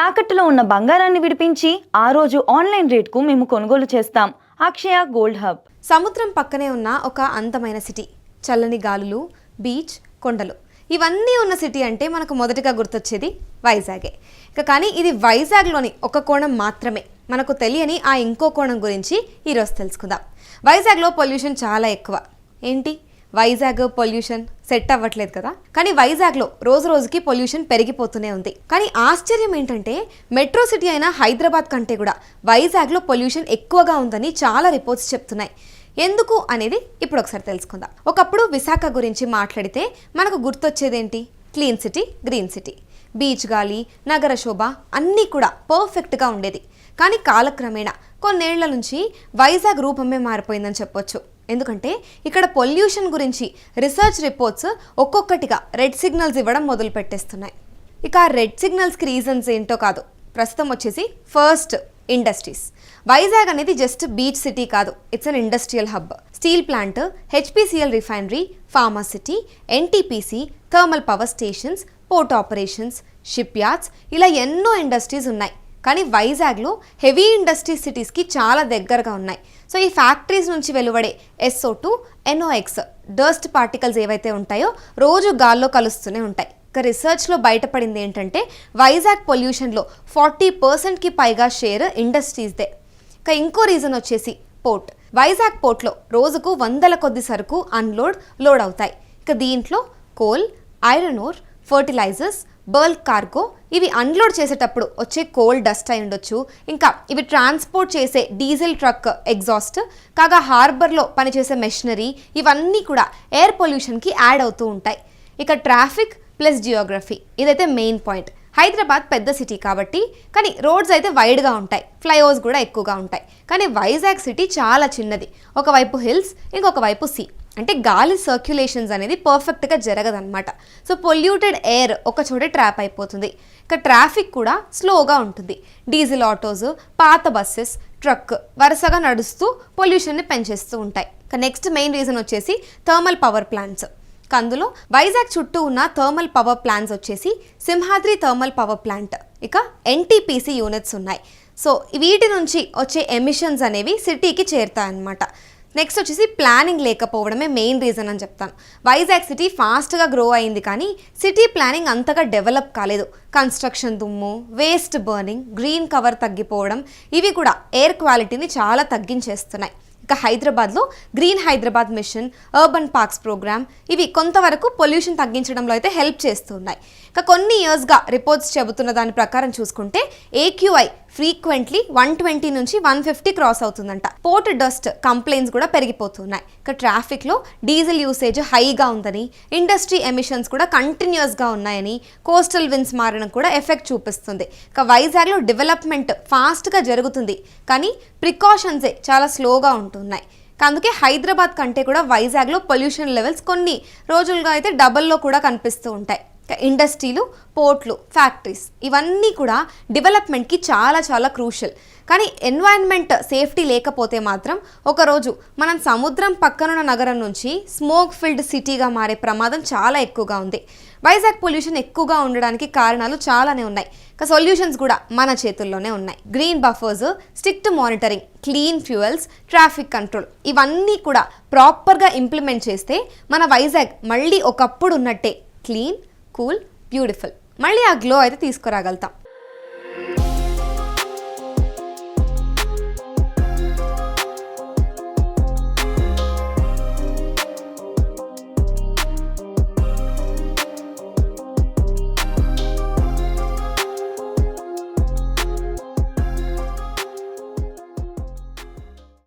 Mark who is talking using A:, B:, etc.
A: తాకట్టులో ఉన్న బంగారాన్ని విడిపించి ఆ రోజు ఆన్లైన్ రేట్కు మేము కొనుగోలు చేస్తాం. అక్షయ గోల్డ్ హబ్.
B: సముద్రం పక్కనే ఉన్న ఒక అందమైన సిటీ, చల్లని గాలులు, బీచ్, కొండలు ఇవన్నీ ఉన్న సిటీ అంటే మనకు మొదటగా గుర్తొచ్చేది వైజాగే. కానీ ఇది వైజాగ్లోని ఒక కోణం మాత్రమే. మనకు తెలియని ఆ ఇంకో కోణం గురించి ఈరోజు తెలుసుకుందాం. వైజాగ్లో పొల్యూషన్ చాలా ఎక్కువ. ఏంటి వైజాగ్ పొల్యూషన్ సెట్ అవ్వట్లేదు కదా? కానీ వైజాగ్లో రోజు రోజుకి పొల్యూషన్ పెరిగిపోతూనే ఉంది. కానీ ఆశ్చర్యం ఏంటంటే మెట్రో సిటీ అయిన హైదరాబాద్ కంటే కూడా వైజాగ్లో పొల్యూషన్ ఎక్కువగా ఉందని చాలా రిపోర్ట్స్ చెప్తున్నాయి. ఎందుకు అనేది ఇప్పుడు ఒకసారి తెలుసుకుందాం. ఒకప్పుడు విశాఖ గురించి మాట్లాడితే మనకు గుర్తొచ్చేదేంటి? Clean city, green city, beach గాలి, నగర శోభ అన్నీ కూడా పర్ఫెక్ట్గా ఉండేది. కానీ కాలక్రమేణా కొన్నేళ్ల నుంచి వైజాగ్ రూపమే మారిపోయిందని చెప్పొచ్చు. ఎందుకంటే ఇక్కడ పొల్యూషన్ గురించి రీసెర్చ్ రిపోర్ట్స్ ఒక్కొక్కటిగా రెడ్ సిగ్నల్స్ ఇవ్వడం మొదలు పెట్టేస్తున్నాయి. ఇక రెడ్ సిగ్నల్స్కి రీజన్స్ ఏంటో కాదు, ప్రస్తుతం వచ్చేసి ఫస్ట్ ఇండస్ట్రీస్. వైజాగ్ అనేది జస్ట్ బీచ్ సిటీ కాదు, it's an industrial hub. Steel plant, HPCL refinery, pharma city, NTPC, thermal power stations, port operations, ship yards, ఇలా ఎన్నో ఇండస్ట్రీస్ ఉన్నాయి. కానీ వైజాగ్లో హెవీ ఇండస్ట్రీ సిటీస్కి చాలా దగ్గరగా ఉన్నాయి. సో ఈ ఫ్యాక్టరీస్ నుంచి వెలువడే SO2, NOx డస్ట్ పార్టికల్స్ ఏవైతే ఉంటాయో రోజు గాల్లో కలుస్తూనే ఉంటాయి. ఇక రీసెర్చ్లో బయటపడింది ఏంటంటే వైజాగ్ పొల్యూషన్లో 40%కి పైగా షేర్ ఇండస్ట్రీస్దే. ఇక ఇంకో రీజన్ వచ్చేసి పోర్ట్. వైజాగ్ పోర్ట్లో రోజుకు వందల కొద్ది సరుకు లోడ్ అవుతాయి. ఇక దీంట్లో coal, iron ore, fertilisers, bulk cargo ఇవి అన్లోడ్ చేసేటప్పుడు వచ్చే కోల్ డస్ట్ అయి ఉండొచ్చు. ఇంకా ఇవి ట్రాన్స్పోర్ట్ చేసే డీజిల్ ట్రక్ ఎగ్జాస్ట్, కాగా హార్బర్లో పనిచేసే మెషినరీ ఇవన్నీ కూడా ఎయిర్ పొల్యూషన్కి యాడ్ అవుతూ ఉంటాయి. ఇక ట్రాఫిక్ ప్లస్ జియోగ్రఫీ ఇదైతే మెయిన్ పాయింట్. హైదరాబాద్ పెద్ద సిటీ కాబట్టి, కానీ రోడ్స్ అయితే వైడ్గా ఉంటాయి, ఫ్లైఓవర్స్ కూడా ఎక్కువగా ఉంటాయి. కానీ వైజాగ్ సిటీ చాలా చిన్నది. ఒకవైపు హిల్స్, ఇంకొక వైపు సీ. అంటే గాలి సర్క్యులేషన్స్ అనేది పర్ఫెక్ట్గా జరగదన్నమాట. సో పొల్యూటెడ్ ఎయిర్ ఒక చోటే ట్రాప్ అయిపోతుంది. ఇక ట్రాఫిక్ కూడా స్లోగా ఉంటుంది. డీజిల్ ఆటోస్, పాత బస్సెస్, ట్రక్ వరుసగా నడుస్తూ పొల్యూషన్ని పెంచేస్తూ ఉంటాయి. ఇక నెక్స్ట్ మెయిన్ రీజన్ వచ్చేసి థర్మల్ పవర్ ప్లాంట్స్. అందులో వైజాగ్ చుట్టూ ఉన్న థర్మల్ పవర్ ప్లాంట్స్ వచ్చేసి సింహాద్రి థర్మల్ పవర్ ప్లాంట్, ఇక ఎన్టీపీసీ యూనిట్స్ ఉన్నాయి. సో వీటి నుంచి వచ్చే ఎమిషన్స్ అనేవి సిటీకి చేరుతాయన్నమాట. నెక్స్ట్ వచ్చేసి ప్లానింగ్ లేకపోవడమే మెయిన్ రీజన్ అని చెప్తాను. వైజాగ్ సిటీ ఫాస్ట్గా గ్రో అయింది, కానీ సిటీ ప్లానింగ్ అంతగా డెవలప్ కాలేదు. కన్స్ట్రక్షన్ దుమ్ము, వేస్ట్ బర్నింగ్, గ్రీన్ కవర్ తగ్గిపోవడం ఇవి కూడా ఎయిర్ క్వాలిటీని చాలా తగ్గించేస్తున్నాయి. ఇక హైదరాబాద్లో green Hyderabad mission, urban parks programme ఇవి కొంతవరకు పొల్యూషన్ తగ్గించడంలో అయితే హెల్ప్ చేస్తున్నాయి. ఇక కొన్ని ఇయర్స్గా రిపోర్ట్స్ చెబుతున్న దాని ప్రకారం చూసుకుంటే AQI ఫ్రీక్వెంట్లీ 120 నుంచి 150 క్రాస్ అవుతుందంట. పోర్ట్ డస్ట్ కంప్లైంట్స్ కూడా పెరిగిపోతున్నాయి. ఇక ట్రాఫిక్లో డీజిల్ యూసేజ్ హైగా ఉందని, ఇండస్ట్రీ ఎమిషన్స్ కూడా కంటిన్యూస్గా ఉన్నాయని, కోస్టల్ విన్స్ మారడం కూడా ఎఫెక్ట్ చూపిస్తుంది. ఇక వైజాగ్లో డెవలప్మెంట్ ఫాస్ట్గా జరుగుతుంది, కానీ ప్రికాషన్సే చాలా స్లోగా ఉంటున్నాయి. అందుకే హైదరాబాద్ కంటే కూడా వైజాగ్లో పొల్యూషన్ లెవెల్స్ కొన్ని రోజులుగా అయితే డబల్లో కూడా కనిపిస్తూ ఉంటాయి. ఇండస్ట్రీలు, పోర్ట్లు, ఫ్యాక్టరీస్ ఇవన్నీ కూడా డెవలప్మెంట్కి చాలా చాలా క్రూషియల్. కానీ ఎన్వైరన్మెంట్ సేఫ్టీ లేకపోతే మాత్రం ఒకరోజు మనం సముద్రం పక్కనున్న నగరం నుంచి స్మోక్ ఫిల్డ్ సిటీగా మారే ప్రమాదం చాలా ఎక్కువగా ఉంది. వైజాగ్ పొల్యూషన్ ఎక్కువగా ఉండడానికి కారణాలు చాలానే ఉన్నాయి. ఇక సొల్యూషన్స్ కూడా మన చేతుల్లోనే ఉన్నాయి. Green buffers, strict monitoring, clean fuels, traffic control ఇవన్నీ కూడా ప్రాపర్గా ఇంప్లిమెంట్ చేస్తే మన వైజాగ్ మళ్ళీ ఒకప్పుడు ఉన్నట్టే క్లీన్, కూల్, బ్యూటిఫుల్ మళ్ళీ ఆ గ్లో అయితే తీసుకురాగలుగుతాం.